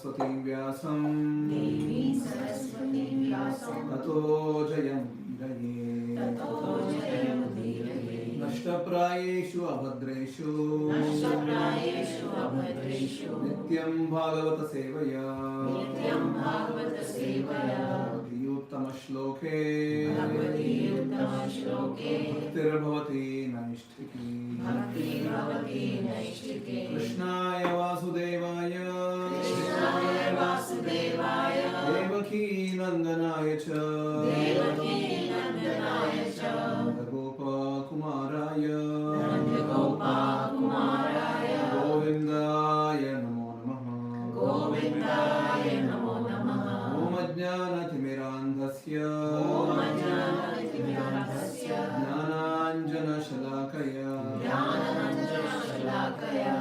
Saraswati Vyasam Tato Jayam Udiraye Nashtaprayeshu Abhadreshu Nityam Bhagavata Sevaya Uttama Shloke Bhaktirabhavati Naishtiki Krishnaya Vasudevaya Devaki Nandanaya Cha Nanda Kumaraya Govindaya Namo Namaha Om Ajnanathmirandhasya Jnananjana Shalakaya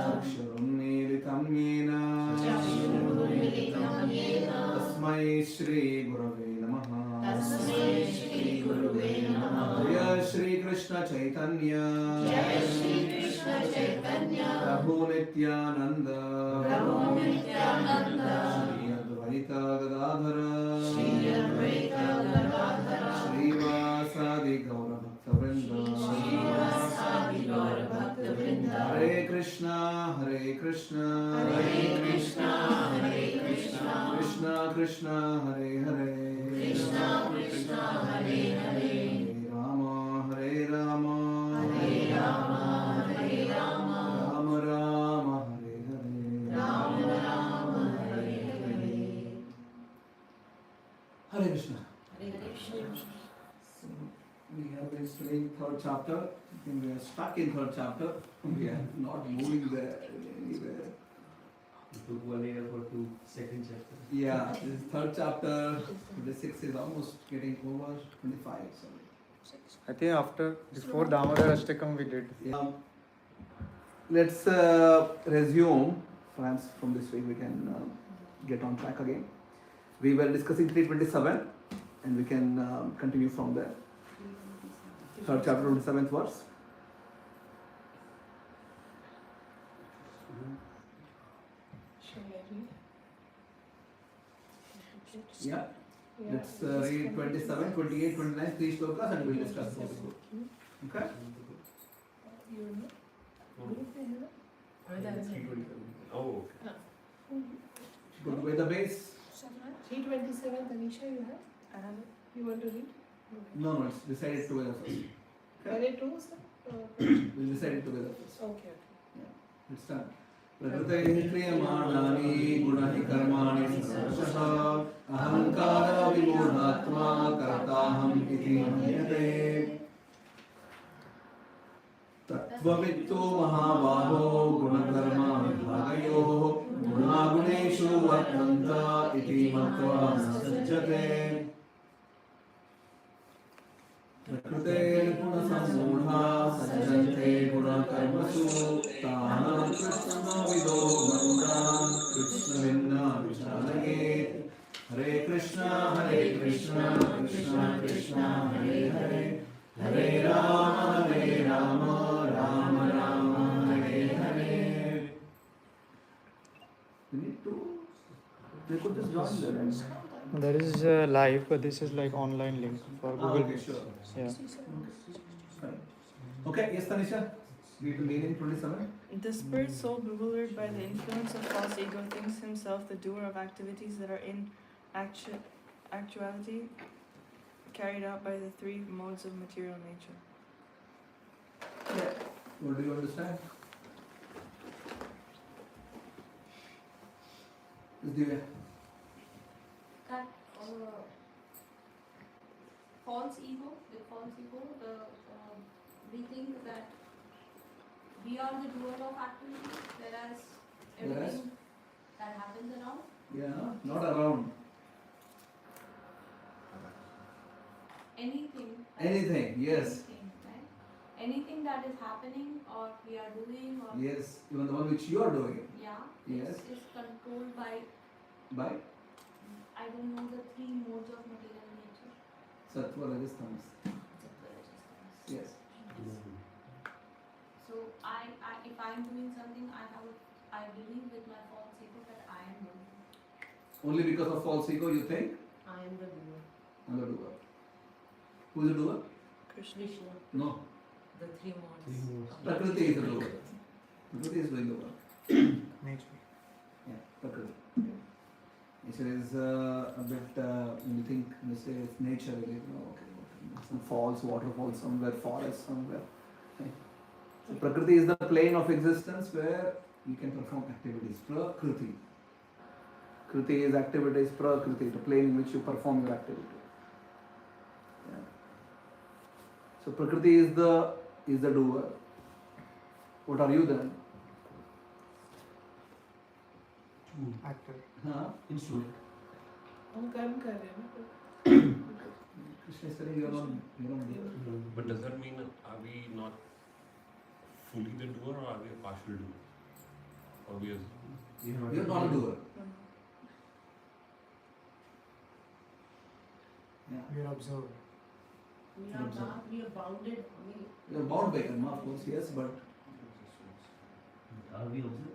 Chakshurum Militam Yena Tasmai Shri Gurave Namaha Jaya Shri Krishna Chaitanya Prabhu Nityananda Shri Advaita Gadadhara Shri Vasadi Gaura Bhakta Vrinda Hare Krishna Krishna Krishna Krishna Hare Hare Hare Rama Hare Rama Rama Rama Hare Hare Hare Krishna. So we have been studying third chapter. I think we are stuck in third chapter. We are not moving there anywhere. It took 1 year for second chapter. Yeah, this is third chapter. 26 is almost getting over. 25, sorry. I think before Damodar Ashtakam we did. Let's resume. Perhaps from this week we can get on track again. We were discussing 327 and we can continue from there. Third chapter, 27th verse. Yeah. Let's read 27, 28, 29, 3 shlokas and we'll discuss those. Okay? Oh, okay. Go to the base. 327, Tanisha, you have? I have it. You want to read? No, it's decided together first. Are it true, sir? We'll decide it together first. Okay. Yeah. Let's start. प्रकृते क्रियमाणानि गुणानि कर्माणि सर्वशः अहंकार विमूढात्मा कर्ताहम् इति मन्यते तत्त्ववित्तो महाबाहो गुणकर्म विभागयोः गुणागुणेषु वर्तन्त इति मत्वा न सज्जते प्रकृते गुणसम्मूढा सज्जन्ते गुणकर्मसु तान् कृष्णविदो मन्दान् कृष्णविन्ना विचालयेत् हरे Krishna Krishna Krishna Hare Hare Hare Ram Ram Ram Hare Hare. We need to. They could just join there. There is live, but this is like online link for Google. Okay, sure. Yeah. Fine. Okay, yes, Tanisha. Read the meaning 27. The spirit soul bewildered by the influence of false ego thinks himself the doer of activities that are in actuality carried out by the three modes of material nature. Yeah. What do you understand? Divya. That false ego, we think that we are the doer of activity, whereas everything that happens around. Yeah, not around. Anything. Anything, yes. Anything, right? Anything that is happening or we are doing or. Yes, even the one which you are doing. Yeah. Yes. Is controlled by. By? I don't know the three modes of material nature. Sattva, Rajas, Tamas. Yes. So if I'm doing something, I believe with my false ego that I am doing. Only because of false ego you think I am the doer. I'm the doer. Who is the doer? Krishna. Krishna. No. The three modes. Three modes. Prakriti is the doer. Prakriti is doing the work. Nature. Yeah, Prakriti. Nature is a bit, when you think, when you say it's nature, you know, okay, some falls, waterfalls somewhere, forest somewhere. Okay. So Prakriti is the plane of existence where you can perform activities. Prakriti. Kriti is activities, Prakriti, the plane in which you perform your activity. Yeah. So Prakriti is the doer. What are you then? Actor. Huh? Instrument. हम कर्म कर रहे हैं ना. Krishna is telling you are not doer. But does that mean are we not fully the doer or are we a partial doer? Or we are You are not a doer. Yeah. We are observed. We are not. We are bounded. You are bound by karma, of course, yes, but Are we observed?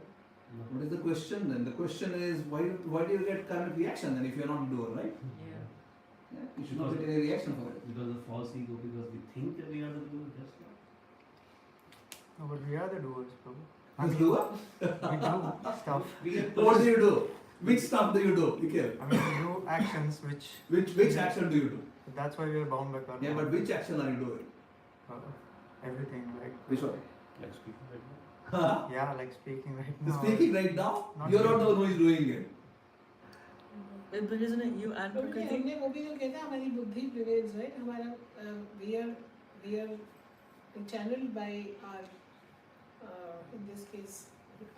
what is the question then? The question is why do you get karmic reaction then if you are not a doer, right? Yeah. Yeah, you should not get any reaction for it. Because of false ego, because we think that we are the doer, just not. No, but we are the doers, Prabhu. As doer? We do stuff. We get What do you do? Which stuff do you do? Nikhil? I mean, we do actions which. Which action do you do? That's why we are bound by karma. Yeah, but which action are you doing? Everything, like. Which one? like speaking right now? Huh? Yeah, like speaking right now. Speaking right now? Not You are not the really. one who is doing it. But isn't it you and क्योंकि Prakriti? हमने वो भी तो कहता है हमारी बुद्धि prevails, right? हमारा we are channeled by our in this case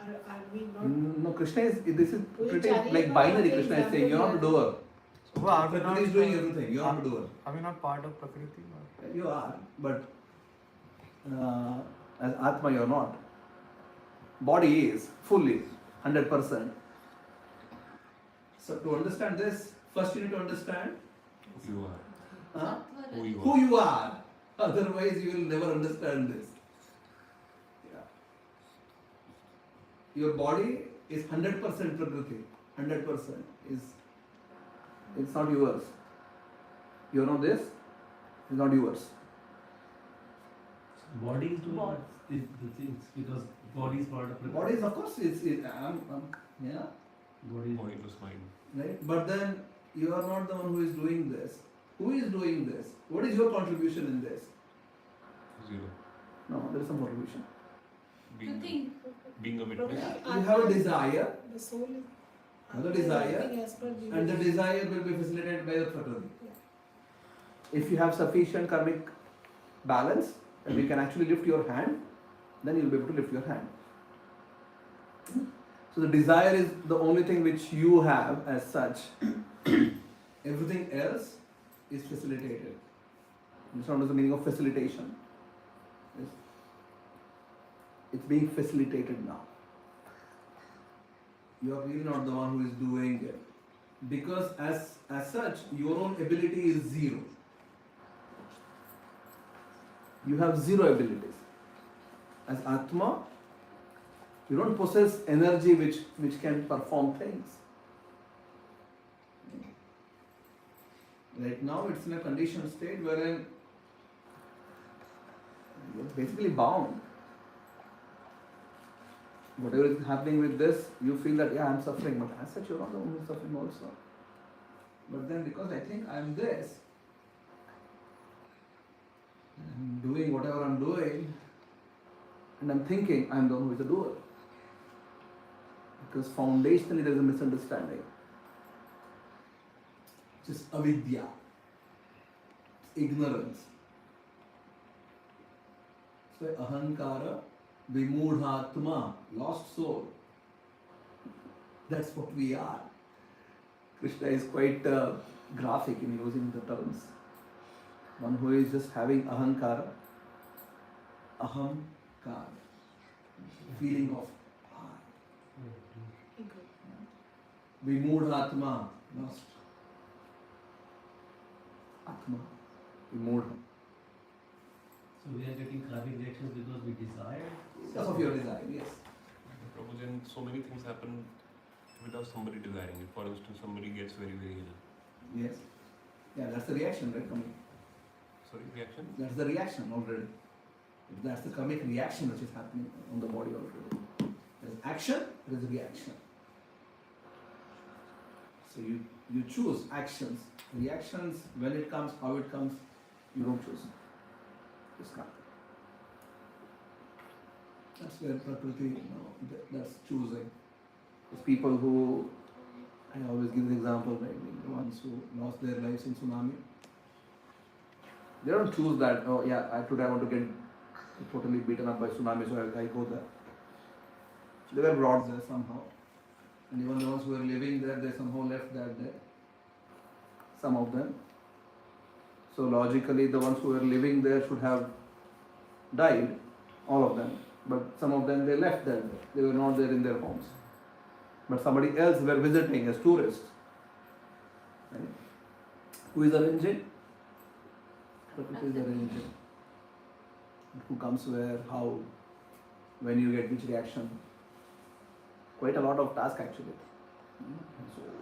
are we not? No, Krishna is, this is Will pretty chariot like not binary. have Krishna is saying you're not a example doer. So, are we Prakriti not, is doing everything, you're not a doer. Are we not part of Prakriti? Or? You are, but as Atma you're not. Body is fully 100%. So to understand this, first you need to understand Who you are. uh, Who you who are. you are. Otherwise you will never understand this. Yeah. Your body is 100% Prakriti. 100% is, it's not yours. You know this? It's not yours. Body is doing what? The things, because body is part of the Body is, of course, yeah, Body is Pointless mind. right? But then you are not the one who is doing this. Who is doing this? What is your contribution in this? Zero. No, there is some contribution. To Being, think. being a witness. You have a desire, The soul is. Have a desire, acting as per the- and the desire will be facilitated by the Prakriti. If you have sufficient karmic balance, and you can actually lift your hand, then you will be able to lift your hand. So the desire is the only thing which you have as such. Everything else is facilitated. This is the meaning of facilitation. It's being facilitated now. You are really not the one who is doing it. Because as such, your own ability is zero. You have zero abilities. As Atma, you don't possess energy which can perform things. Right now it's in a conditioned state wherein you're basically bound. Whatever is happening with this, you feel that yeah, I'm suffering, but as such you're not the one who's suffering also. But then because I think I'm this, I'm doing whatever I'm doing, and I'm thinking I'm the one who is the doer. Because foundationally there is a misunderstanding. Just avidya, ignorance. So ahankara, vimudhatma, lost soul. That's what we are. Krishna is quite graphic in using the terms. One who is just having ahankara, ahamkara, feeling of I. Vimudhatma, lost. Atma, vimudha. So we are getting karmic reactions because we desire. Because of your desire, yes. Prabhu, then so many things happen without somebody desiring it. For instance, somebody gets very, very ill. Yes. Yeah, that's the reaction, right? Coming. Sorry, reaction? That's the reaction already. That's the karmic reaction which is happening on the body already. There's action, there is reaction. So you choose actions. Reactions, when it comes, how it comes, you don't choose. Just come. That's where Prakriti, that's choosing. There's people who, I always give the example, right? The ones who lost their lives in tsunami. They don't choose that, oh yeah, today I want to get totally beaten up by tsunami, so I go there. They were brought there somehow. And even the ones who were living there, they somehow left that there. Some of them. So logically, the ones who were living there should have died, all of them. But some of them, they left there. They were not there in their homes. But somebody else were visiting as tourists. Right? Who is arranging? Prakriti is arranging. Who comes where, how, when you get which reaction. Quite a lot of task actually.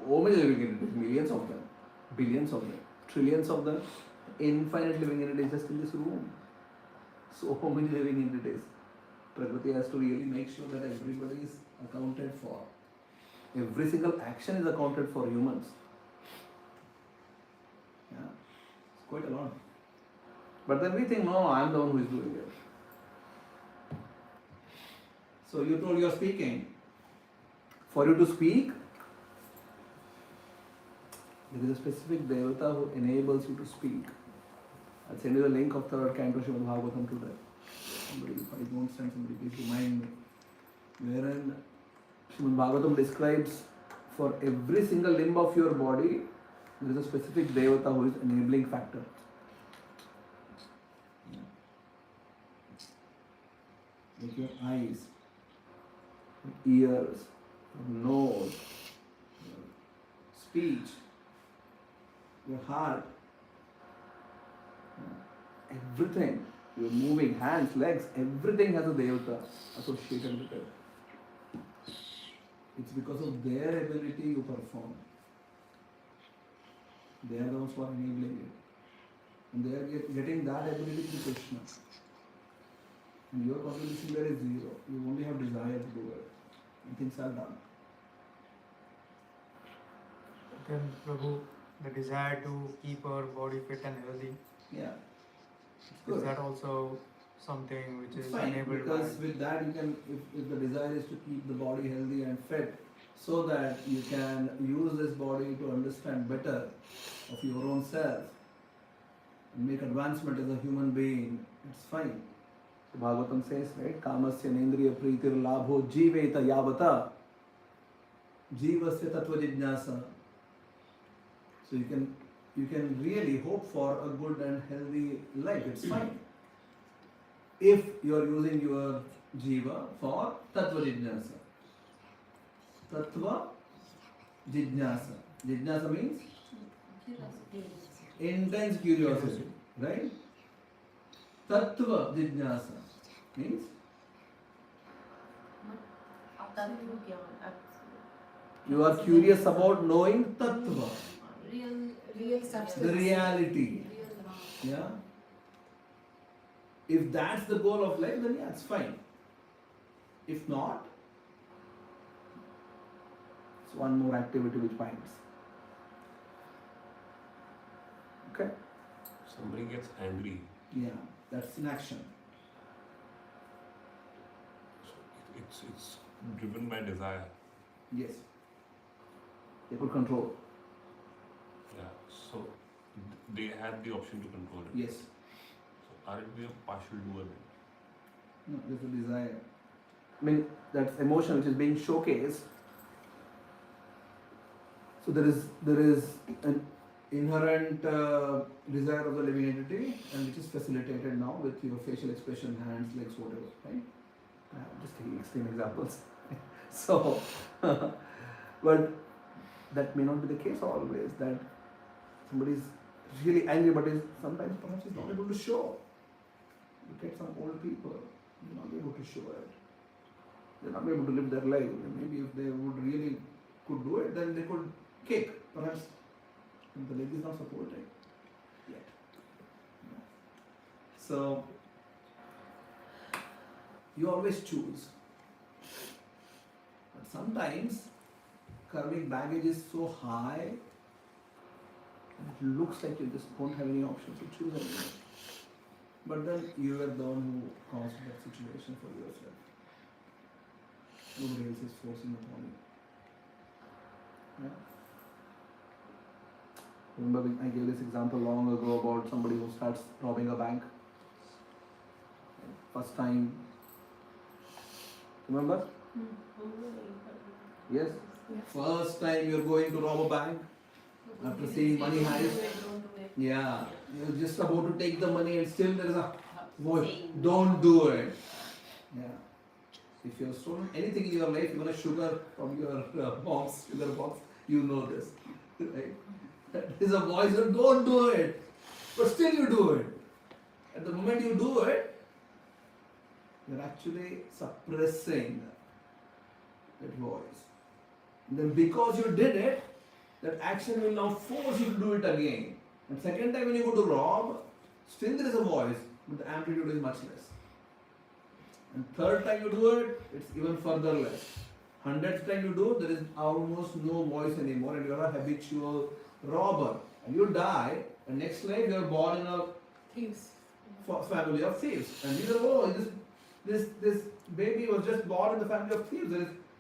So many living entities, millions of them, billions of them, trillions of them, infinite living entities just in this room. So many living entities. Prakriti has to really make sure that everybody is accounted for. Every single action is accounted for humans. Yeah, it's quite a lot. But then we think, no, I am the one who is doing it. So you told you are speaking. For you to speak, there is a specific devata who enables you to speak. I'll send you the link of third canto Srimad Bhagavatam today. Somebody, if I don't send somebody, please remind me. Wherein Srimad Bhagavatam describes for every single limb of your body, there is a specific devata who is enabling factor. Like your eyes, your ears, your nose, your speech, your heart, everything, your moving hands, legs, everything has a devata associated with it. It's because of their ability you perform. They are those who are enabling it. And they are getting that ability through Krishna. And your contribution there is zero. You only have desire to do it. And things are done. Then Prabhu, the desire to keep our body fit and healthy, Yeah. is that also something which It's is fine, enabled because by? with that you can, if the desire is to keep the body healthy and fit, so that you can use this body to understand better of your own self and make advancement as a human being, it's fine. So Bhagavatam says, right, kamasya nendriya pritir labho jiveta yavata jivasya tattva jijnasa. So you can really hope for a good and healthy life, it's fine. If you are using your jiva for tattva jijnasa. Tattva jijnasa. Jijnasa means intense curiosity, right? Tattva jijnasa means you are curious about knowing tattva, Real substance. the reality. Real, Yeah. If that's the goal of life, then yeah, it's fine. If not, it's one more activity which binds. Okay? Somebody gets angry, Yeah, that's in action. so it's driven by desire. Yes. They could control. Yeah. So they had the option to control it. Yes. So aren't we a partial doer then? No, there's a desire. I mean, that emotion which is being showcased. So there is an inherent desire of the living entity, and which is facilitated now with your facial expression, hands, legs, whatever, right? Just taking extreme examples. So, but that may not be the case always. That somebody is really angry, but is sometimes perhaps is not able to show. Look at some old people; they're not able to show it. They're not able to live their life. And maybe if they would really could do it, then they could kick. Perhaps the leg is not supported yet. So you always choose. But sometimes karmic baggage is so high, it looks like you just don't have any option to choose anything. But then you are the one who caused that situation for yourself. Nobody else is forcing upon you. Yeah. Remember, I gave this example long ago about somebody who starts robbing a bank. First time. Remember? Yes? First time you're going to rob a bank. After seeing money heist. Yeah. You're just about to take the money and still there is a voice. Don't do it. Yeah. If you have stolen anything in your life, even a sugar from your mom's sugar box, you know this. Right? There's a voice that don't do it. But still you do it. At the moment you do it, you're actually suppressing that voice. And then because you did it, that action will now force you to do it again. And second time when you go to rob, still there is a voice, but the amplitude is much less. And third time you do it, it's even further less. 100th time you do, there is almost no voice anymore, and you are a habitual robber. And you die, and next life you are born in a Thieves. family of thieves. And you know, oh, this baby was just born in the family of thieves.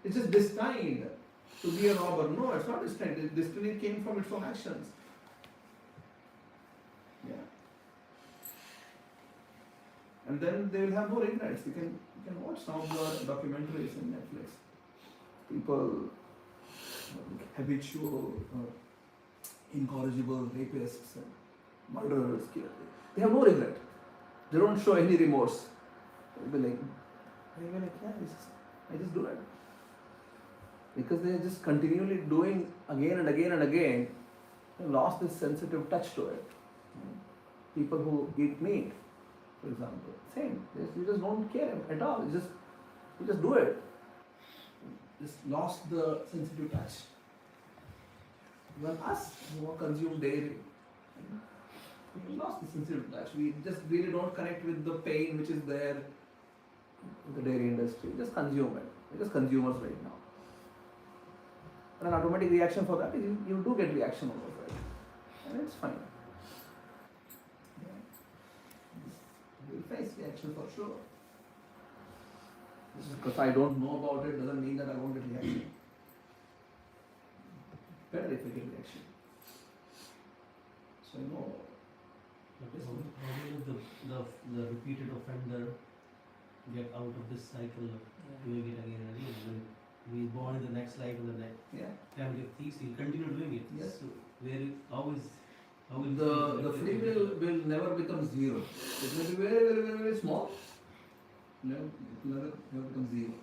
It's just destined to be a robber. No, it's not destined. Destiny came from its own actions. Yeah. And then they will have no regrets. You can watch some of the documentaries in Netflix. People, habitual, incorrigible rapists and murderers, they have no regret. They don't show any remorse. They'll be like, yeah, I just do it. Because they are just continually doing again and again and again, they lost this sensitive touch to it. People who eat meat, for example, same. You just don't care at all. You just do it. Just lost the sensitive touch. Even us who consume dairy, we lost the sensitive touch. We just really don't connect with the pain which is there in the dairy industry. We just consume it. We're just consumers right now. And an automatic reaction for that is you do get reaction out of it. And it's fine. You'll face reaction for sure. Just because I don't know about it doesn't mean that I won't get reaction. Better if I get reaction. So I know. How will the repeated offender get out of this cycle of doing it again and again? When he's born in the next life and the next family of thieves, he'll continue doing it. Yes. So how will The free will never become zero. It will be very, very, very, very small. Never become zero.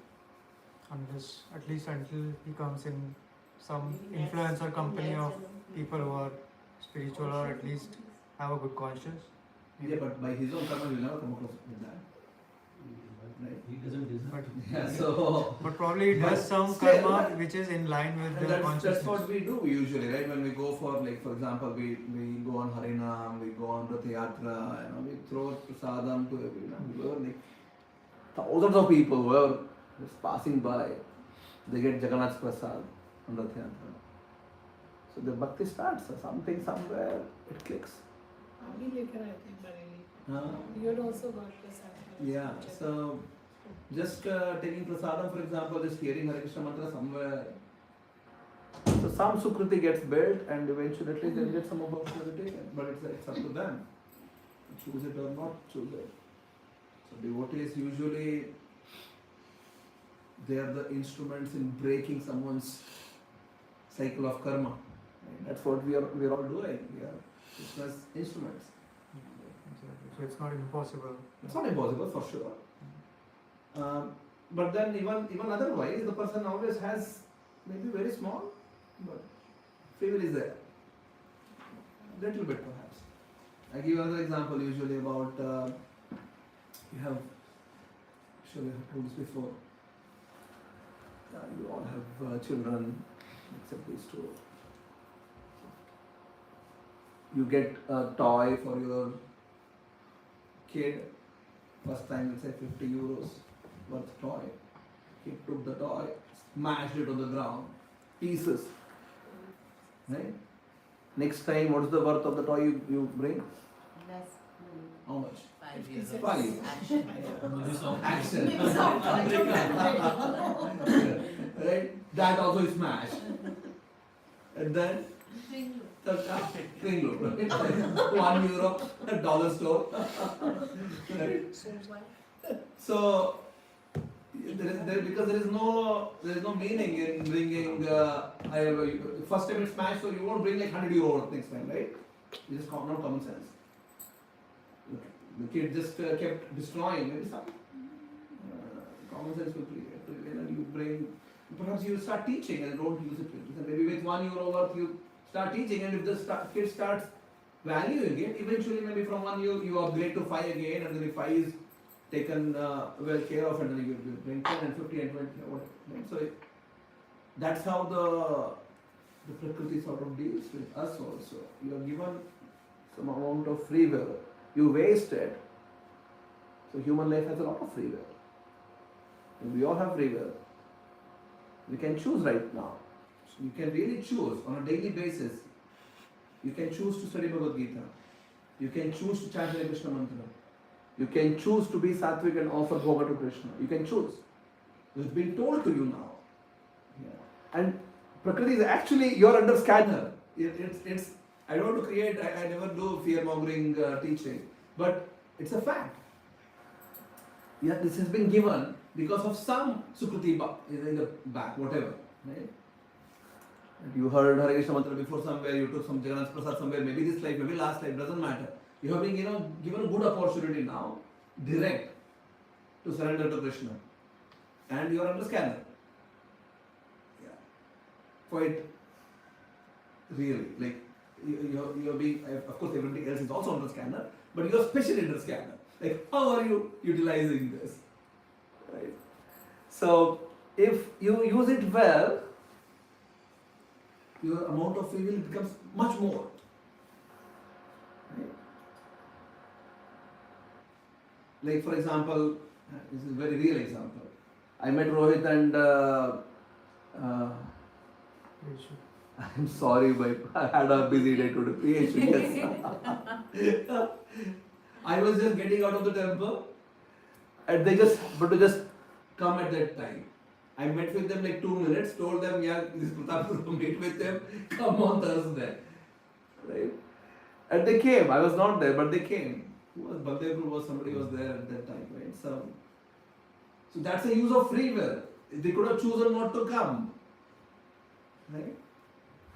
Unless, at least until he comes in some influence or company of people who are spiritual or at least have a good conscience. Yeah, but by his own karma, he will never come across with that. Right? He doesn't deserve But, Yeah, so. but probably he does some Still, karma which is in line with And the that's consciousness. what we do usually, right? When we go for, like, for example, we go on Harinam, we go on Rath Yatra, we throw prasadam to whoever, like, thousands of people who are just passing by, they get Jagannath's prasad on Rath Yatra. So the bhakti starts, something somewhere, it clicks. Aage lekar aaye the Bareilly. Uh, You had also got prasad. Yeah, so just taking prasadam, for example, just hearing Hare Krishna mantra somewhere. So some sukriti gets built and eventually they'll get some opportunity, but it's up to them to choose it or not choose it. So devotees usually, they are the instruments in breaking someone's cycle of karma. Right? That's what we're all doing. We are Krishna's instruments. So it's not impossible. It's not impossible for sure. But then even otherwise, the person always has maybe very small, but free will is there. Little bit perhaps. I give another example usually about, you have, sure you have told this before, you all have children, except these two. You get a toy for your kid. First time, let's say 50 euros worth toy. Kid took the toy, smashed it on the ground, pieces. Right? Next time, what is the worth of the toy you bring? Less. How much? 5 years. 5 years. Action. Action. Mix of Right? That also is smashed. And then Kringlo, right? €1, dollar store. Right? So because there is no meaning in bringing. First time it's smashed, so you won't bring like €100 next time, right? It's just not common sense. The kid just kept destroying. Maybe some common sense will prevail, and you bring. Perhaps you start teaching and don't use it. And maybe with €1 worth you start teaching, and if the kid starts valuing it, eventually maybe from 1 you upgrade to 5 again, and then if 5 is taken well care of, and then you bring 10 and 50 and 20 or whatever. Right? So that's how the Prakriti sort of deals with us also. You are given some amount of free will. You waste it. So human life has a lot of free will. And we all have free will. We can choose right now. So you can really choose on a daily basis. You can choose to study Bhagavad-Gita. You can choose to chant Hare Krishna mantra. You can choose to be sattvic and offer bhoga to Krishna. You can choose. It's been told to you now. Yeah. And Prakriti is actually, you're under scanner. It's I don't want to create, I never do fear-mongering teaching, but it's a fact. Yeah, this has been given because of some Sukruti in the back, whatever. Right? You heard Hare Krishna mantra before somewhere, you took some Jagannath Prasad somewhere, maybe this life, maybe last life, doesn't matter. You have been given a good opportunity now, direct, to surrender to Krishna. And you are under scanner. Yeah. Quite really, like, you're being, of course everybody else is also under scanner, but you're especially under scanner. Like, how are you utilizing this? Right? So, if you use it well, your amount of free will becomes much more. Right? Like, for example, this is a very real example. I met Rohit and I'm sorry, but I had a busy day today. Yes. I was just getting out of the temple, and they just come at that time. I met with them like 2 minutes, told them, yeah, this Pratap will meet with them, come on Thursday. Right? And they came. I was not there, but they came. Somebody was there at that time, right? So that's a use of free will. They could have chosen not to come. Right?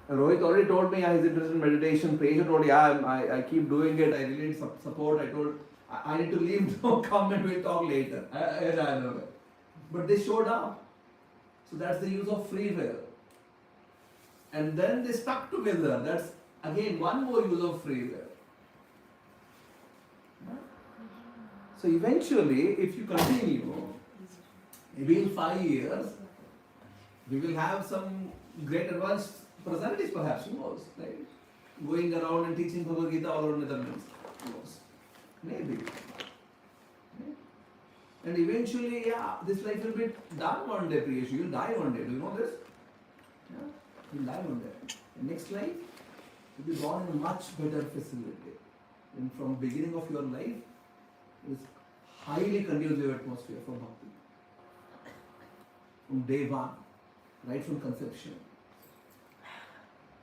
Rohit already told me he's interested in meditation. Prasad told I keep doing it. I really need support. I told I need to leave. Don't come and we'll talk later. I know it. But they showed up. So that's the use of free will. And then they stuck together. That's again one more use of free will. So eventually, if you continue, maybe in 5 years, we will have some great advanced personalities, perhaps, who knows, right? Going around and teaching Bhagavad-Gita all over Netherlands. Who knows? Maybe. Right? And eventually, yeah, this life will be done one day, Priyesh. You'll die one day. Do you know this? Yeah? You'll die one day. The next life, you'll be born in a much better facility. And from beginning of your life, it is highly conducive atmosphere for bhakti. From day one, right from conception.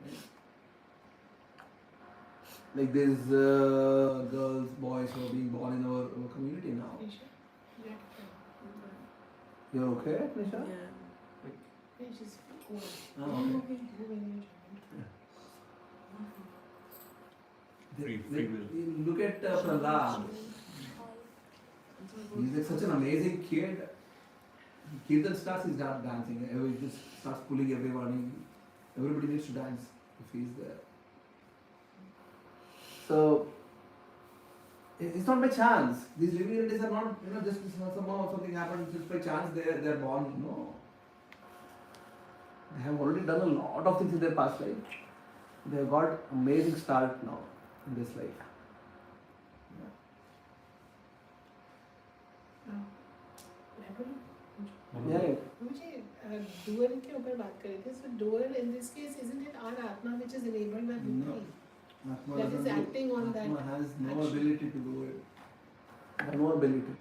Right? Like these girls, boys who are being born in our community now. You're okay, Nisha? Yeah. She's cool. Oh, okay. Free will. Look at Prahlad. He's like such an amazing kid. Kirtan starts, he starts dancing. He just starts pulling everyone. Everybody needs to dance if he's there. So it's not by chance. These living entities are not, just somehow something happens just by chance they're born. No. They have already done a lot of things in their past life. They have got amazing start now in this life. Yeah. मुझे doer के ऊपर बात कर रहे थे. So doer in this case, isn't it our Atma which is enabled by No. buddhi? Atma That is doesn't do- acting on that Atma has no action. ability to do it. No ability.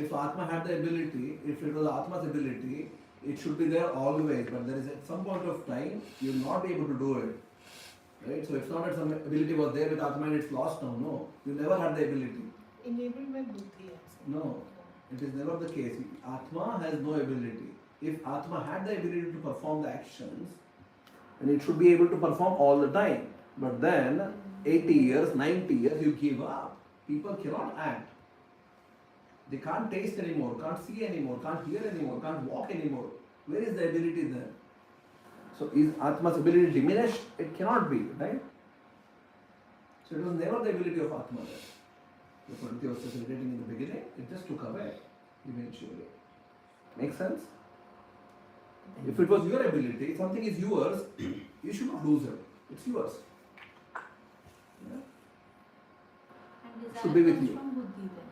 If Atma had the ability, if it was Atma's ability, it should be there always. But there is at some point of time you will not be able to do it. Right? So it's not that some ability was there with Atma and it's lost now. No, you never had the ability. Enabled by buddhi also. No, it is never the case. Atma has no ability. If Atma had the ability to perform the actions, then it should be able to perform all the time. But then 80 years, 90 years, you give up. People cannot act. They can't taste anymore, can't see anymore, can't hear anymore, can't walk anymore. Where is the ability then? So is Atma's ability diminished? It cannot be, right? So it was never the ability of Atma there. The quality was facilitating in the beginning, it just took away eventually. Make sense? If it was your ability, something is yours, you should not lose it. It's yours. Yeah? And desire Should be with comes you. from buddhi then.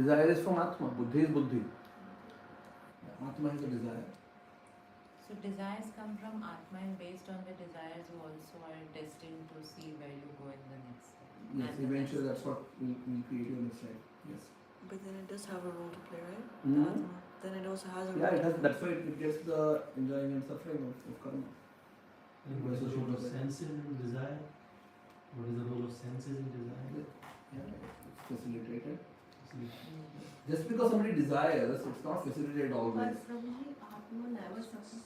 Desire is from Atma, Buddhi is Buddhi. Atma is a desire. So desires come from Atma, and based on the desires you also are destined to see where you go in the next step. Yes, And the eventually next. that's what will create your next life. Yes. But then it does have a role to play, right? Mhm. The Atma. Then it also has a role Yeah, it to has. play. That's why it gets the enjoying and suffering of karma. And what is the role of senses in desire? What is the role of senses in desire? Yeah, it's facilitated. See, Just because somebody desires, it's not facilitated always. But Prabhuji, Atma never suffers.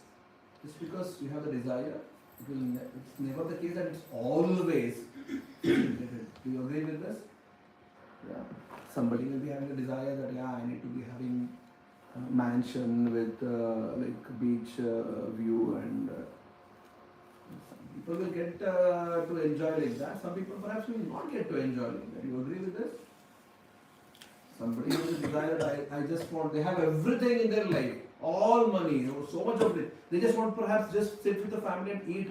Just because you have the desire, it's never the case that it's always facilitated. Do you agree with this? Yeah. Somebody may be having a desire that I need to be having a mansion with like beach view, and some people will get to enjoy like that. Some people perhaps will not get to enjoy like that. You agree with this? Somebody has a desire that I just want, they have everything in their life, all money, so much of it. They just want perhaps just sit with the family and eat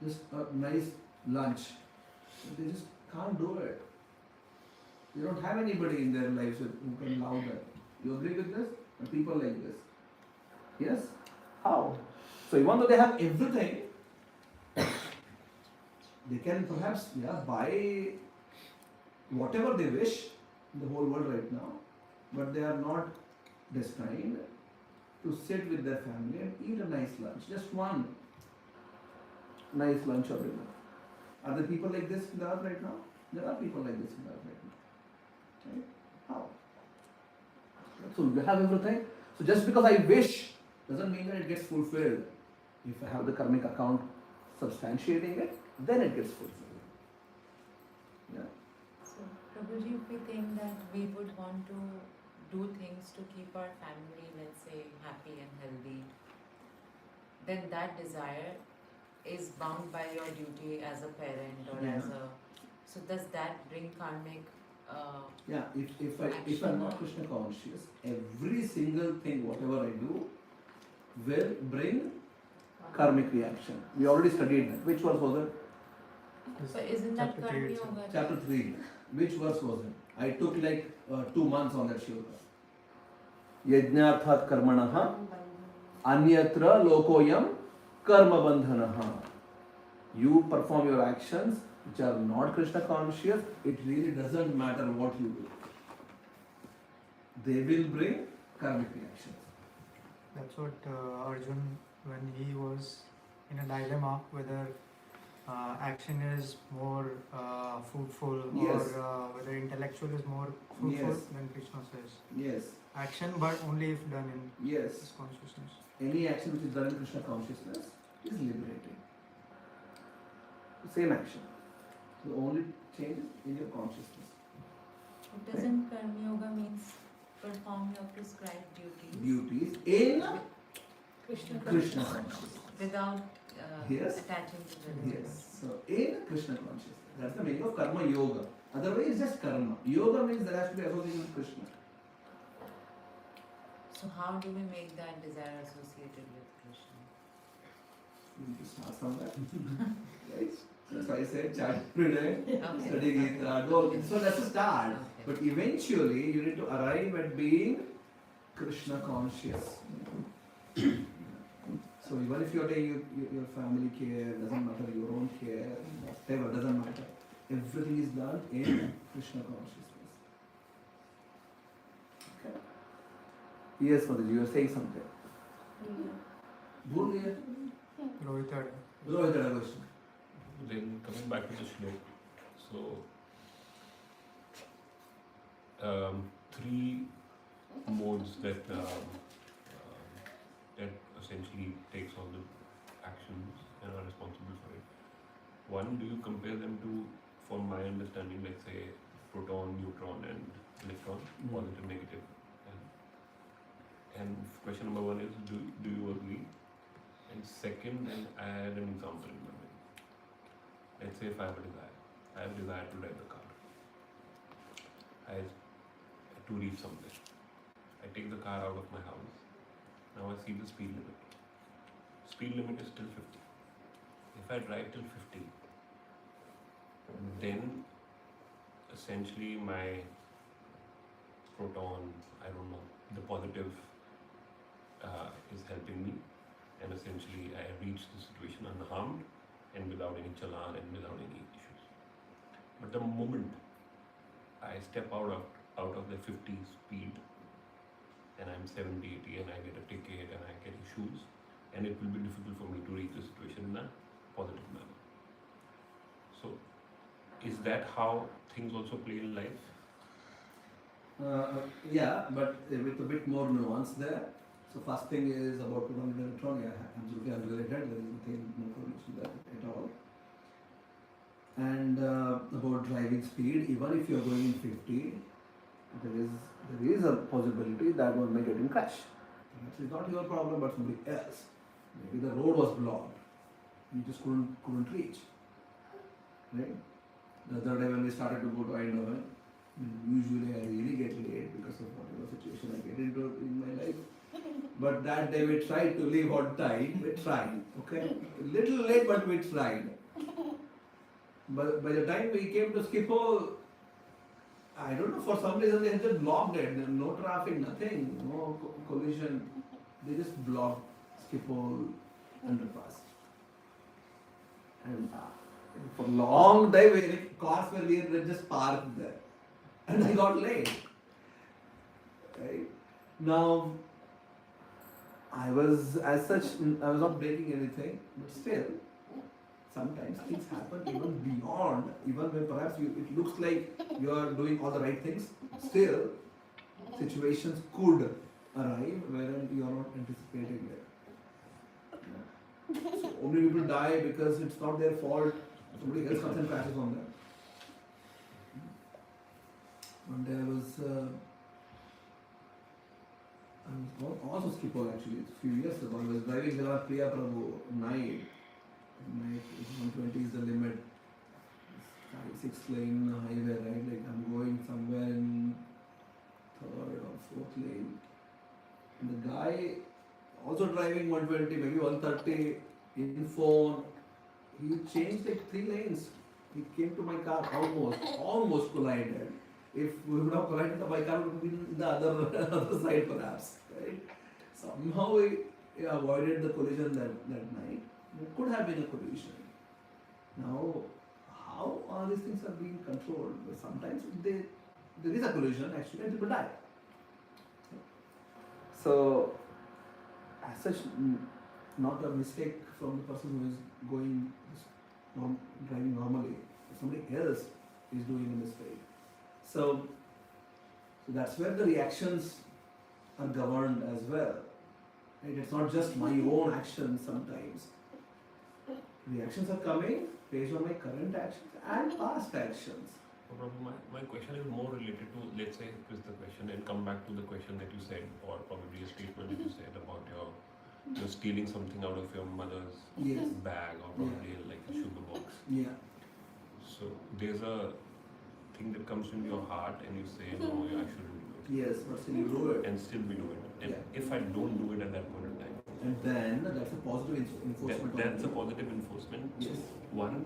just a nice lunch. But they just can't do it. They don't have anybody in their lives who can allow that. You agree with this? And people like this. Yes? How? So even though they have everything, they can perhaps buy whatever they wish in the whole world right now, but they are not destined to sit with their family and eat a nice lunch. Just one nice lunch or dinner. Are there people like this in the earth right now? There are people like this in the earth right now. Right? How? So you have everything. So just because I wish doesn't mean that it gets fulfilled. If I have the karmic account substantiating it, then it gets fulfilled. Yeah. So, Prabhuji, if we think that we would want to do things to keep our family, let's say, happy and healthy, then that desire is bound by your duty as a parent or as a. So does that bring karmic? Yeah. If I'm not Krishna conscious, every single thing, whatever I do, will bring karmic reaction. We already studied that. Which verse was it? So isn't that Chapter karma three yoga? Chapter 3. Which verse was it? I took like 2 months on that shloka. Yajnarthat karmanaha anyatra lokoyam karma bandhanaha. You perform your actions which are not Krishna conscious, it really doesn't matter what you do. They will bring karmic reactions. That's what Arjun, when he was in a dilemma whether action is more fruitful Yes. or whether intellectual is more fruitful, Yes. then Krishna says Yes, action, but only if done in yes. his consciousness. Any action which is done in Krishna consciousness is liberating. Same action. The only change is in your consciousness. Doesn't karma yoga means perform your prescribed duties Duties in Krishna Krishna consciousness. without Yes. attaching to religion? Yes. So in Krishna consciousness. That's the meaning of karma yoga. Otherwise it's just karma. Yoga means there has to be association with Krishna. So how do we make that desire associated with Krishna? need to start somewhere. Right? That's why I said chant every day, study Gita, do all things. So that's a start. Okay. But eventually you need to arrive at being Krishna conscious. So even if you're taking your family care, doesn't matter, your own care, whatever, doesn't matter. Everything is done in Krishna consciousness. Okay. Yes, Mataji, you were saying something. Bhul gaya. Rohit had Rohit had a question. Then coming back to the shlok, so three modes that essentially takes all the actions and are responsible for it. One, do you compare them to, from my understanding, let's say proton, neutron, and electron, positive, negative? And question number one is, do you agree? And second, then I add an example in my mind. Let's say if I have a desire. I have a desire to drive the car. I have to reach somewhere. I take the car out of my house. Now I see the speed limit. Speed limit is till 50. If I drive till 50, then essentially my proton, I don't know, the positive is helping me, and essentially I reach the situation unharmed and without any challan and without any issues. But the moment I step out of the 50 speed and I'm 70, 80 and I get a ticket and I get issues, and it will be difficult for me to reach the situation in a positive manner. So is that how things also play in life? Yeah, but with a bit more nuance there. So first thing is about proton and electron. Yeah, absolutely unrelated. There is nothing, no correlation there at all. And about driving speed, even if you are going in 50, there is a possibility that one may get in crash. Perhaps it's not your problem, but somebody else. Maybe the road was blocked. You just couldn't reach. Right? The other day when we started to go to Uithoorn, usually I really get late because of whatever situation I get into in my life. But that day we tried to leave on time. We tried. Okay? A little late, but we tried. But by the time we came to Schiphol, I don't know, for some reason they had just blocked it. No traffic, nothing, no collision. They just blocked Schiphol underpass. And for a long time, cars were just parked there. And I got late. Right? Now, I was not breaking anything, but still, sometimes things happen even beyond, even when perhaps it looks like you are doing all the right things, still, situations could arrive wherein you are not anticipating it. So only people die because it's not their fault, somebody else comes and crashes on them. One day I was also Schiphol actually, a few years ago. I was driving Jala Priya Prabhu night. Night 120 is the limit. 6-lane highway, right? Like I'm going somewhere in 3rd or 4th lane. And the guy also driving 120, maybe 130 in phone. He changed like 3 lanes. He came to my car almost collided. If we would have collided, my car would have been in the other side perhaps. Right? Somehow we avoided the collision that night. It could have been a collision. Now, how all these things are being controlled? Sometimes there is a collision actually and people die. So, as such, not a mistake from the person who is driving normally. Somebody else is doing a mistake. So that's where the reactions are governed as well. Right? It's not just my own actions sometimes. Reactions are coming based on my current actions and past actions. Probably my question is more related to, let's say, twist the question and come back to the question that you said, or probably a statement that you said about you're stealing something out of your mother's bag, or probably like a sugar box. Yeah. So there's a thing that comes in your heart and you say, no, I shouldn't do it. Yes, but still you do it. And still we do it. And if I don't do it at that point in time, And then that's a positive enforcement. That's a positive enforcement. Yes. One,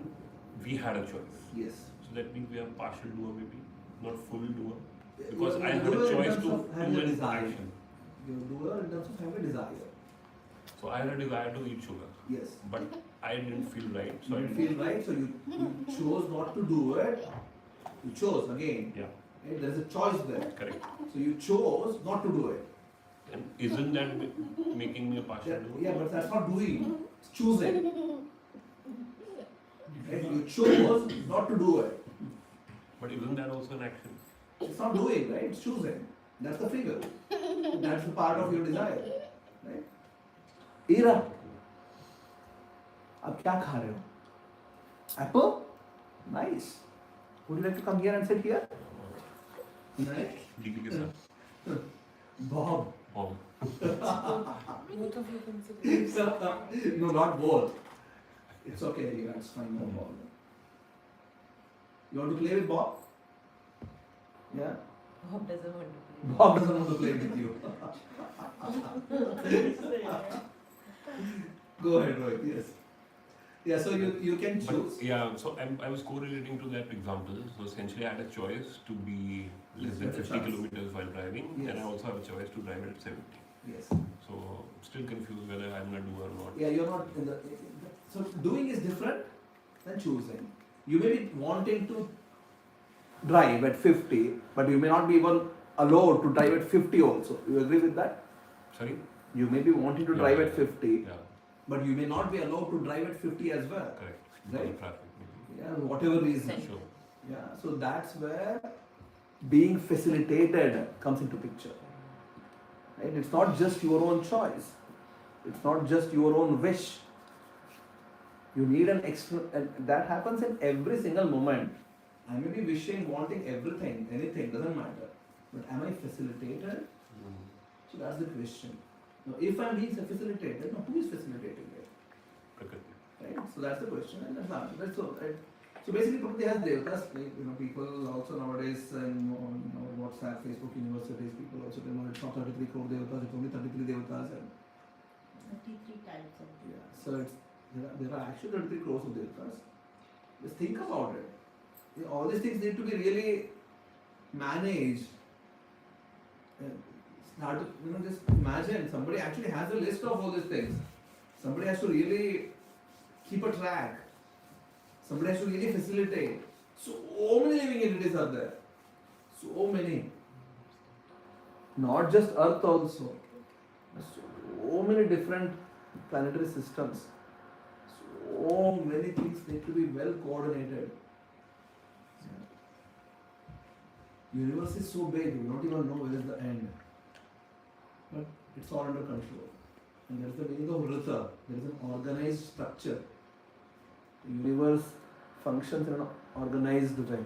we had a choice. Yes. So that means we are partial doer maybe, not full doer. You Because are I had doer a in choice terms to of having do a an desire. action. You're a doer in terms of having a desire. So I had a desire to eat sugar. Yes. But I didn't feel right. So You I didn't didn't. feel right, so you chose not to do it. You chose again. Yeah, Right? There is a choice there. correct. So you chose not to do it. And isn't that making me a partial doer? Yeah, but that's not doing. It's choosing. Right? You chose not to do it. But isn't that also an action? It's not doing, right? It's choosing. That's the figure. That's the part of your desire. Right? Ira, अब क्या खा रहे हो? Apple? Nice. Would you like to come here and sit here? Right? Didi ke saath. Bob. Mom. Both of you can sit. No, not both. It's okay, Ira. It's fine. No problem. You want to play with Bob? Yeah? Bob doesn't want to play. Bob doesn't want to play with you. Go ahead, Rohit. Yes. Yeah, so you can But choose. yeah, so I was correlating to that example. So essentially, I had a choice to be less than Yes, 50 choice. kilometers while driving, Yes. and I also have a choice to drive at 70. Yes. So still confused whether I'm gonna do or not. Yeah, you're not in the. So doing is different than choosing. You may be wanting to drive at 50, but you may not be even allowed to drive at 50 also. You agree with that? Sorry? You may be wanting to Yeah, drive yeah, at 50, Yeah, but you may not be allowed to drive at 50 as well. correct. Right. Because of traffic, maybe. Yeah, whatever reason. Sure. Yeah, so that's where being facilitated comes into picture. Right? It's not just your own choice. It's not just your own wish. You need an extra, and that happens in every single moment. I may be wishing, wanting everything, anything, doesn't matter. But am I facilitated? Mm. So that's the question. Now, if I'm being facilitated, now who is facilitating it? Prakriti. Right? So that's the question, and that's the answer. That's so. Right? So basically, Prakriti has devatas. Like, people also nowadays on WhatsApp, Facebook, universities, people also tell it's not 33 crore devatas, it's only 33 devatas. And 33 types of yeah, so it's there are actually 33 crores of devatas. Just think about it. All these things need to be really managed. Start to, just imagine somebody actually has a list of all these things. Somebody has to really keep a track. Somebody has to really facilitate. So many living entities are there. So many. Not just Earth also. So many different planetary systems. So many things need to be well coordinated. Universe is so big, we don't even know where is the end. But it's all under control. And there is the meaning of Rita. There is an organized structure. The universe functions in an organized way,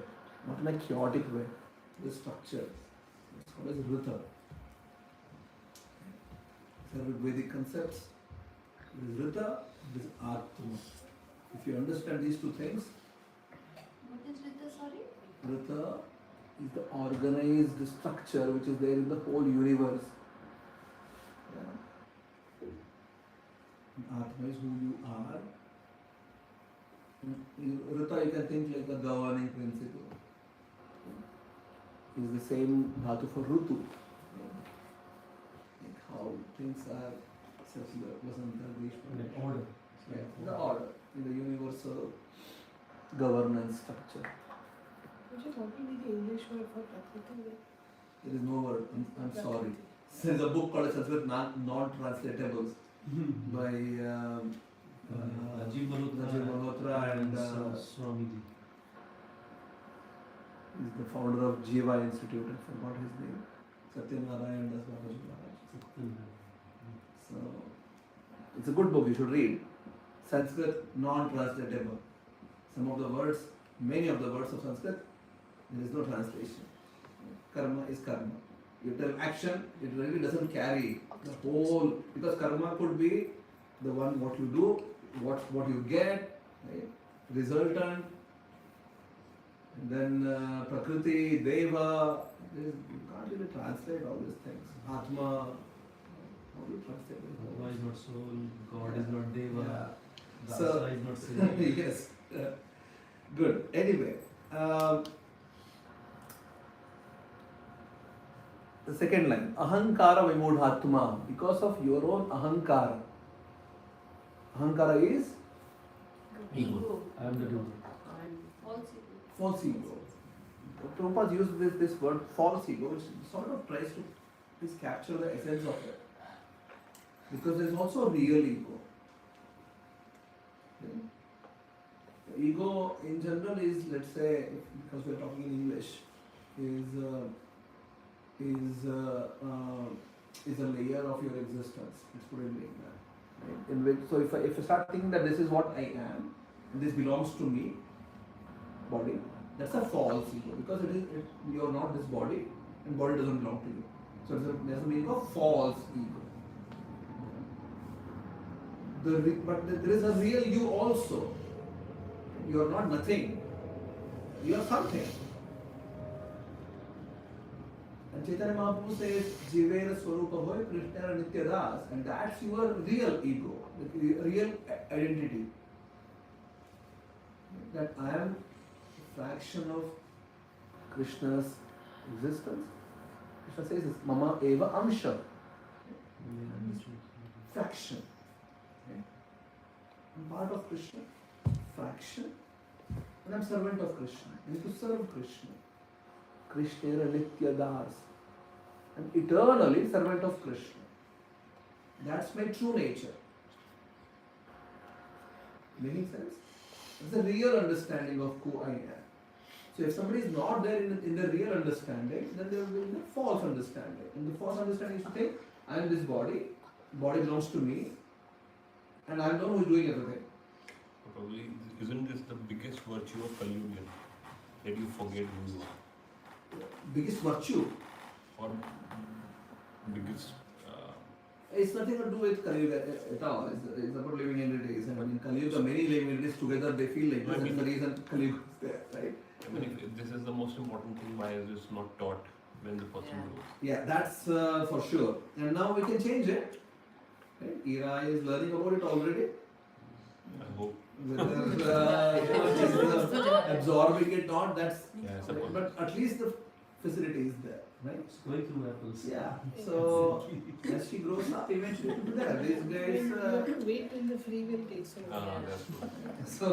not in a chaotic way. The structure. It's called as Rita. So with Vedic concepts, there is Rita, there is Atma. If you understand these two things, What is Rita, sorry? Rita is the organized structure which is there in the whole universe. Yeah. Atma is who you are. Rita you can think like the governing principle. Is the same dhatu for Rutu. Like how things are circular, Vasanta, Grishma. Like order. Yeah, the order in the universal governance structure. What will be the English word for Prakriti? There is no word. I'm sorry. There is a book called Sanskrit Non-Translatables by Rajiv Malhotra and Swamiji. he's the founder of Jiva Institute. I forgot his name. Satyanarayan Das Babaji Maharaj. So it's a good book. You should read. Sanskrit non-translatable. Some of the words, many of the words of Sanskrit, there is no translation. Karma is karma. You tell action, it really doesn't carry the whole, because karma could be the one what you do, what you get, right? Resultant, and then Prakriti, Deva. You can't really translate all these things. Atma, How do you translate it? Brahma is not soul, God is not Deva, Yeah. Dasa So- is not Siva. Yes. Good. Anyway, the second line, ahankara vimodhatma. Because of your own ahankara. Ahankara is Ego. I am the doer. False ego. false ego. Prabhupada used this word false ego, which sort of tries to just capture the essence of it. Because there is also a real ego. Okay? Ego in general is, let's say, because we are talking in English, is a layer of your existence. Let's put it like that. Right? In which, so if I start thinking that this is what I am, and this belongs to me, body, that's a false ego, because you are not this body, and body doesn't belong to you. So there's a meaning of false ego. But there is a real you also. You are not nothing. You are something. And Chaitanya Mahaprabhu says, Jivera Swarupa Bhoy Krishna Nitya Das, and that's your real ego, the real identity. That I am a fraction of Krishna's existence. Krishna says, Mama Eva Amsha, fraction. Okay? I'm part of Krishna, fraction, and I'm servant of Krishna. I need to serve Krishna. Krishna Nitya Das. I'm eternally servant of Krishna. That's my true nature. Making sense? It's the real understanding of who I am. So if somebody is not there in the real understanding, then there will be the false understanding. And the false understanding is to think, I am this body belongs to me, and I am the one who is doing everything. Probably, isn't this the biggest virtue of Kali Yuga? That you forget who you are? Biggest virtue. Or biggest... It's nothing to do with Kali Yuga at all. It's about living entities. And in Kali Yuga, many living entities together, they feel like this is the reason Kali Yuga is there, right? I mean, if this is the most important thing, why is this not taught when the person grows? Yeah, that's for sure. And now we can change it. Right? Ira is learning about it already. I hope. Whether she's absorbing it or not, that's. Yeah, I suppose. But at least the facility is there, right? It's going through apples. Yeah. So as she grows up, eventually it will be there. These guys. You have to wait till the free will takes over. That's good. So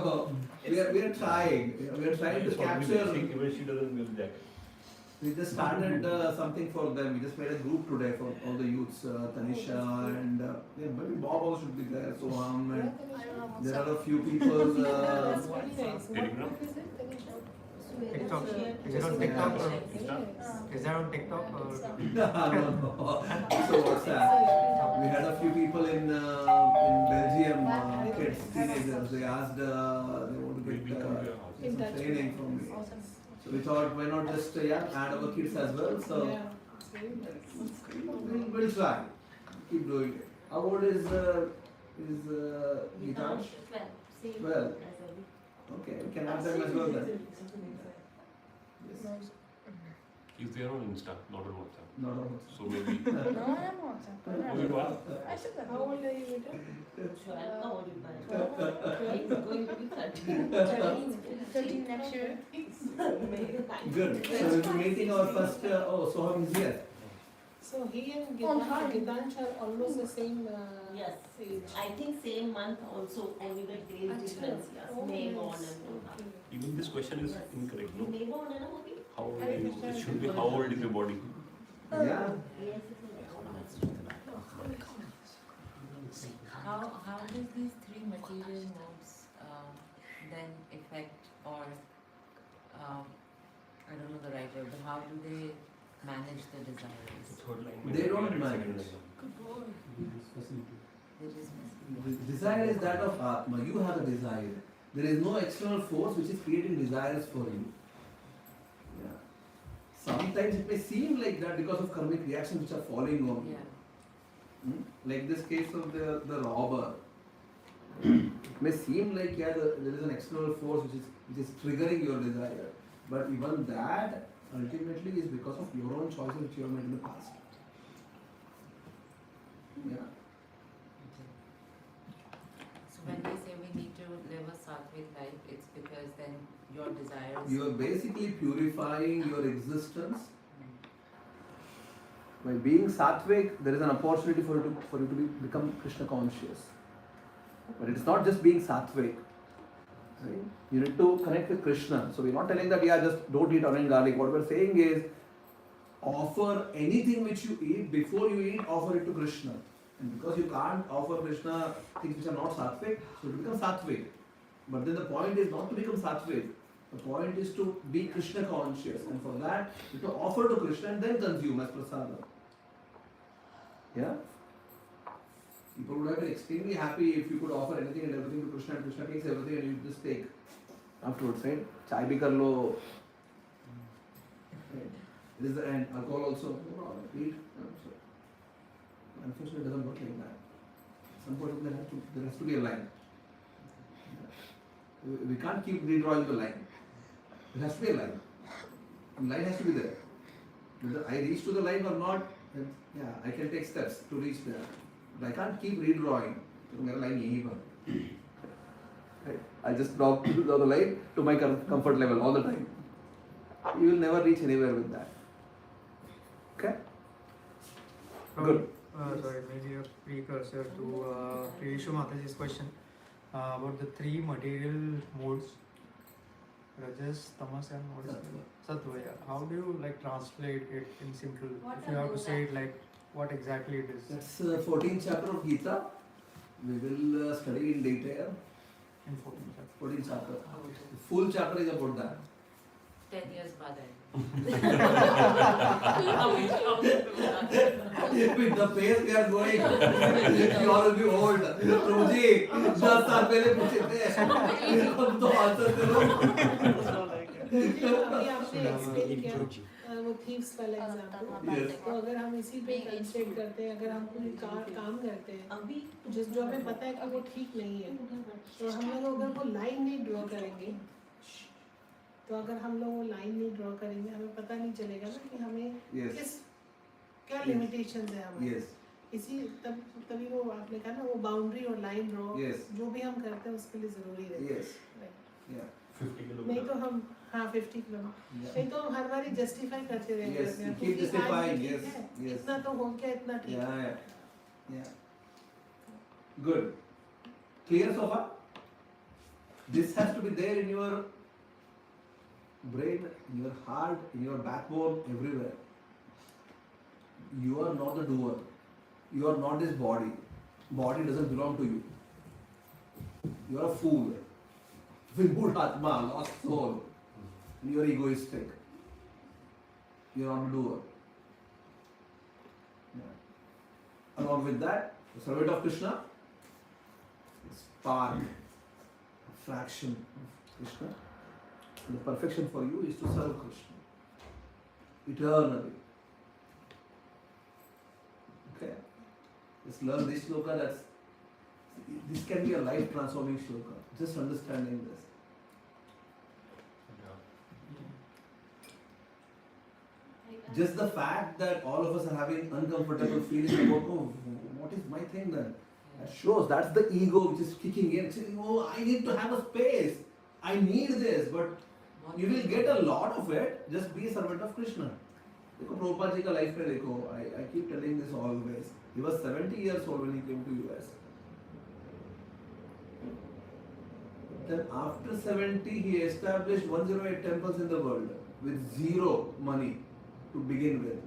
we are trying. We are trying to capture. Even she doesn't will jacket. We just started something for them. We just made a group today for all the youths, Tanisha and maybe Bob also should be there. Soham and there are a few people. That's very nice. Telegram? What is it? Tanisha? TikTok. Is it on TikTok or is that on TikTok or? No. So WhatsApp. We had a few people in Belgium, kids, teenagers. They asked they want to get some training from me. So we thought, why not just add our kids as well? So Yeah, it's very nice. we'll try. Keep doing it. How old is Gitansh? 12. 12. Okay, we can add them as well then. Yes. He's there on Insta, not on WhatsApp. Not on So maybe. No, I'm WhatsApp. Who you are? I should have. How old are you, Vita? 13 next year. Good. So we'll be meeting our first. Soham is here. So he and On time. Gitansh are almost the same Yes, age. I think same month also, only the days difference, yes, Oh, May nice. born and Okay. Even this question is incorrect, you no? May born and a How old are you? It should be how old is your body? Yeah. How does these three material modes then affect or I don't know the right word, but how do they manage the desires? Third line. They don't Second manage. line. They just The desire is that of Atma. You have a desire. There is no external force which is creating desires for you. Yeah. Sometimes it may seem like that because of karmic reactions which are falling on you. yeah. Like this case of the robber. It may seem like there is an external force which is triggering your desire, but even that ultimately is because of your own choices which you have made in the past. Yeah. So when we say we need to live a sattvic life, it's because then your desires. You are basically purifying your existence. By being sattvic, there is an opportunity for you to become Krishna conscious. But it's not just being sattvic. Right? You need to connect with Krishna. So we're not telling that, just don't eat onion garlic. What we're saying is, offer anything which you eat, before you eat, offer it to Krishna. And because you can't offer Krishna things which are not sattvic, so to become sattvic. But then the point is not to become sattvic. The point is to be Krishna conscious. And for that, you have to offer to Krishna and then consume as prasada. Yeah? People would have been extremely happy if you could offer anything and everything to Krishna, and Krishna takes everything and you just take afterwards, right? Chai bhi kar lo. Right? It is the end. Alcohol also. Eat. So, unfortunately, it doesn't work like that. At some point, there has to be a line. We can't keep redrawing the line. There has to be a line. And line has to be there. Whether I reach to the line or not, then, I can take steps to reach there. But I can't keep redrawing. Right? I just draw the line to my comfort level all the time. You will never reach anywhere with that. Okay? Good. Sorry, maybe a precursor to Privishu Mataji's question about the three material modes. Rajas, Tamas and what is it? Sattva. How do you translate it in simple? If you have to say it what exactly it is. That's 14th chapter of Gita. We will study in detail. In 14th chapter. 14th chapter. The full chapter is about that. 10 years baad With the pace we are going, you all will be old. Prabhuji, 10 साल पहले पूछे थे, अब तो answer दे दो. अभी आपने explain किया वो थीव्स वाला एग्जांपल. तो अगर हम इसी पे कंसंट्रेट करते हैं, अगर हम कोई काम करते हैं अभी जो हमें पता है कि वो ठीक नहीं है, तो हम लोग अगर वो लाइन नहीं ड्रॉ करेंगे, तो अगर हम लोग वो लाइन नहीं ड्रॉ करेंगे, हमें पता नहीं चलेगा ना कि हमें क्या लिमिटेशंस है हमारे. इसी तभी वो आपने कहा ना, वो बाउंड्री और लाइन ड्रॉ जो भी हम करते हैं उसके लिए जरूरी है. 50 किलोमीटर. नहीं तो हम 50 किलोमीटर नहीं तो हम हर बार जस्टिफाई करते रहेंगे. Keep justifying. Yes. इतना तो हो गया, इतना ठीक है. Yeah. Good. Clear so far? This has to be there in your brain, in your heart, in your backbone, everywhere. You are not the doer. You are not this body. Body doesn't belong to you. You are a fool. Vibhud Atma, lost soul. And you are egoistic. You are not a doer. Yeah. Along with that, the servant of Krishna is part, a fraction of Krishna. And the perfection for you is to serve Krishna eternally. Okay? Just learn this shloka. This can be a life transforming shloka. Just understanding this. Just the fact that all of us are having uncomfortable feelings about, what is my thing then? That shows that's the ego which is kicking in, saying, I need to have a space. I need this, but you will get a lot of it. Just be a servant of Krishna. देखो Prabhupada जी का life में देखो, I keep telling this always. He was 70 years old when he came to US. Then after 70, he established 108 temples in the world with zero money to begin with.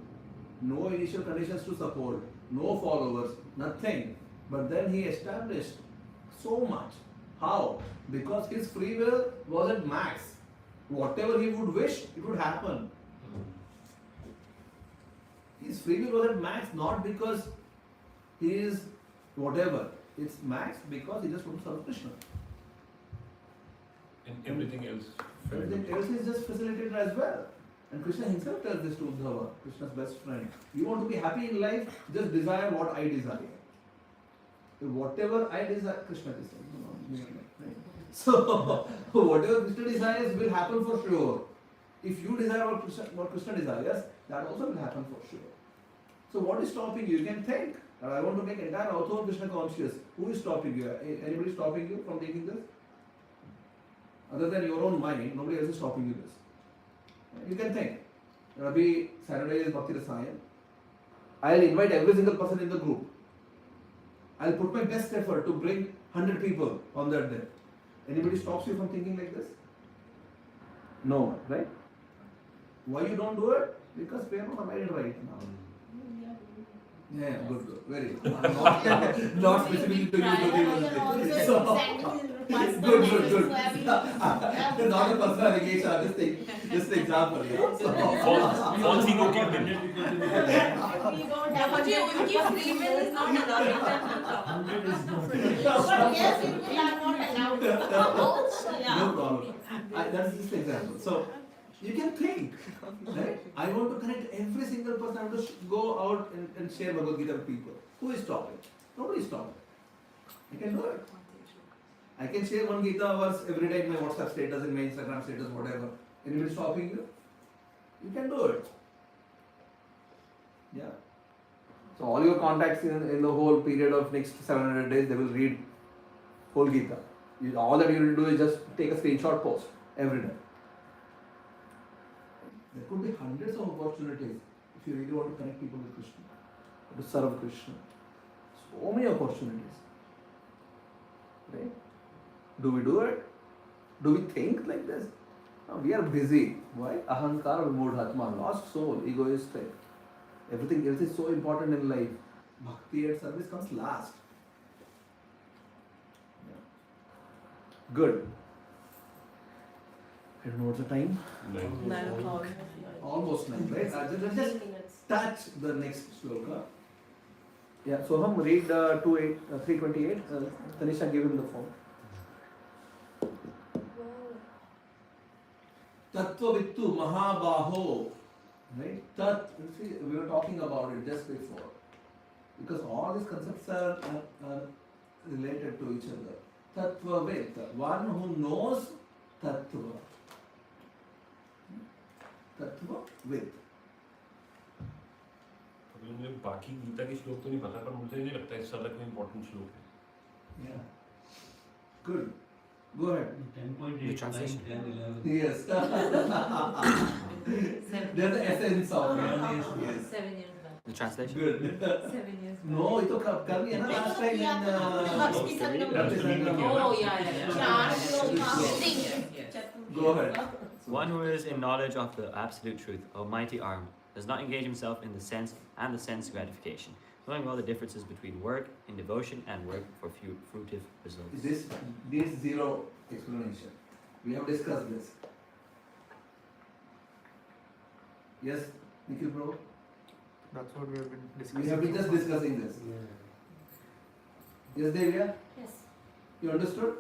No initial conditions to support, no followers, nothing. But then he established so much. How? Because his free will was at max. Whatever he would wish, it would happen. His free will was at max not because he is whatever. It's max because he just wants to serve Krishna. And everything else. Everything else is just facilitated as well. And Krishna himself tells this to Uddhava, Krishna's best friend. You want to be happy in life, just desire what I desire. Whatever I desire, Krishna desires. So, whatever Krishna desires will happen for sure. If you desire what Krishna desires, that also will happen for sure. So what is stopping you? You can think, Now I want to make entire Uithoorn Krishna conscious. Who is stopping you? Anybody stopping you from taking this? Other than your own mind, nobody else is stopping you this. You can think. Rabbi, Saturday is Bhakti Rasayan. I'll invite every single person in the group. I'll put my best effort to bring 100 people on that day. Anybody stops you from thinking like this? No one, right? Why you don't do it? Because we are not married right now. Yeah, good. Very good. Not specifically to you, but good. Not a personal allegation, just example. Yeah. False ego kicked in. Prabhuji, unki free will is not allowed. 100 is not. But yes, people are not allowed. No problem. That's just an example. So you can think, right? I want to connect every single person. I want to go out and share Bhagavad-Gita with people. Who is stopping? Nobody is stopping. I can do it. I can share one Gita verse every day in my WhatsApp status, in my Instagram status, whatever. Anybody stopping you? You can do it. Yeah. So all your contacts in the whole period of next 700 days, they will read whole Gita. All that you will do is just take a screenshot, post every day. There could be hundreds of opportunities if you really want to connect people with Krishna, to serve Krishna. So many opportunities. Right? Do we do it? Do we think like this? No, we are busy. Why? Ahankara vimodhatma, lost soul, egoistic. Everything else is so important in life. Bhakti and service comes last. Yeah. Good. I don't know what's the time. 9 o'clock. Almost 9, right? Just touch the next sloka. Yeah, so hum read 328. Tanisha, give him the phone. Tattvavittu Mahabaho. Right? See, we were talking about it just before. Because all these concepts are related to each other. Tattvavit, one who knows Tattva. Tattvavit. मुझे बाकी गीता के श्लोक तो नहीं पता पर मुझे नहीं लगता इस साल का इम्पोर्टेंट श्लोक है. Yeah. Good. Go ahead. 10.8, The translation. 9, 10, 11. Yes. There's the essence of it. Yes. 7 years back. The translation? Good. 7 years back. No, ये तो कर लिया ना last time in Oh, yeah. Go ahead. One who is in knowledge of the absolute truth, Almighty Arm, does not engage himself in the sense gratification, knowing well the differences between work in devotion and work for fruitive results. This needs zero explanation. We have discussed this. Yes, Nikhil bro? That's what we have been discussing. We have been just discussing this. Yeah. Yes, Devya? Yes. You understood?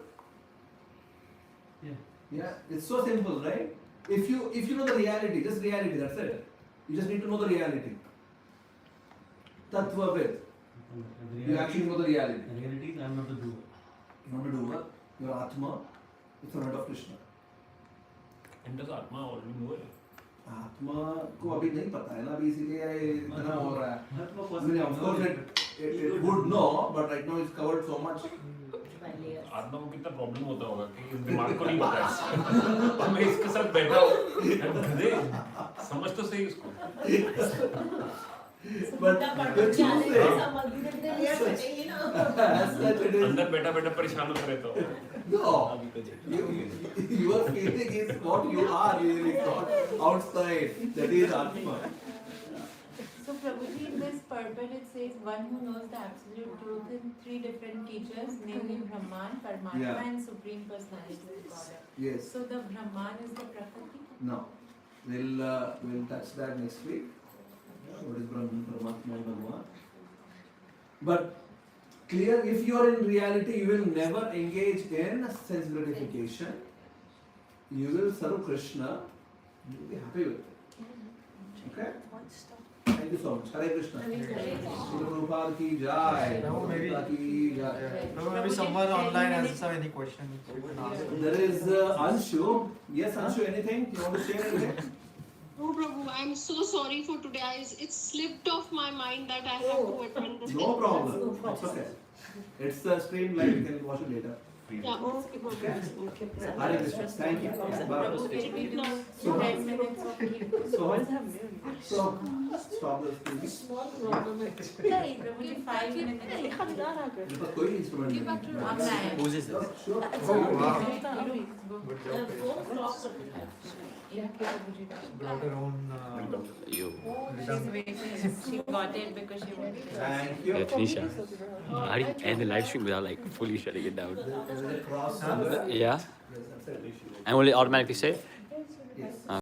Yeah. Yeah, it's so simple, right? If you know the reality, just reality, that's it. You just need to know the reality. Tattvavit. You actually know the reality. The reality is I am not the doer. Not a doer. Your Atma, it's a heart of Krishna. And does Atma already know it? आत्मा को अभी नहीं पता है ना, अभी इसीलिए इतना हो रहा है. I mean, of course it would know, but right now it's covered so much. आत्मा को कितना प्रॉब्लम होता होगा कि इस दिमाग को नहीं पता है. और मैं इसके साथ बैठा हूँ. गधे समझ तो सही उसको. But you choose it. अंदर बैठा बैठा परेशान होता रहता हूँ. No, your feeling is what you are. It's not outside. That is Atma. So Prabhuji, in this purport it says one who knows the absolute truth in 3 different teachers, namely Brahman, Paramatma and Supreme Personality of Godhead. Yes. So the Brahman is the Prakriti? No. We'll touch that next week. What is Brahman, Paramatma and Bhagavan? But clear, if you are in reality, you will never engage in sense gratification. You will serve Krishna. You will be happy with it. Okay? Thank you so much. Hare Krishna. Shri Prabhupada ki jai. Now maybe- Prabhupada ki jai. No, maybe someone online has any questions you can ask. There is Anshu. Yes, Anshu, anything? You want to share anything? Oh, Prabhu, I'm so sorry for today. It slipped off my mind that I have to attend this. No problem. It's okay. It's a stream live. You can watch it later. Yeah, okay, Prabhu. Okay. Hare Krishna. Thank you. Bye. So, stop the streaming. Small problem है. नहीं प्रभु जी 5 minutes मेरे पास कोई instrument नहीं है. Whose is this? Oh, wow. Good There are job. 4 flocks of it. Brought her own. You. she's waiting she got it because she wanted it. Thank you. Yeah, Tanisha. How do you end the live stream without like fully shutting it down? There is a cross. Yeah? Yes, that's an issue. And will it automatically save?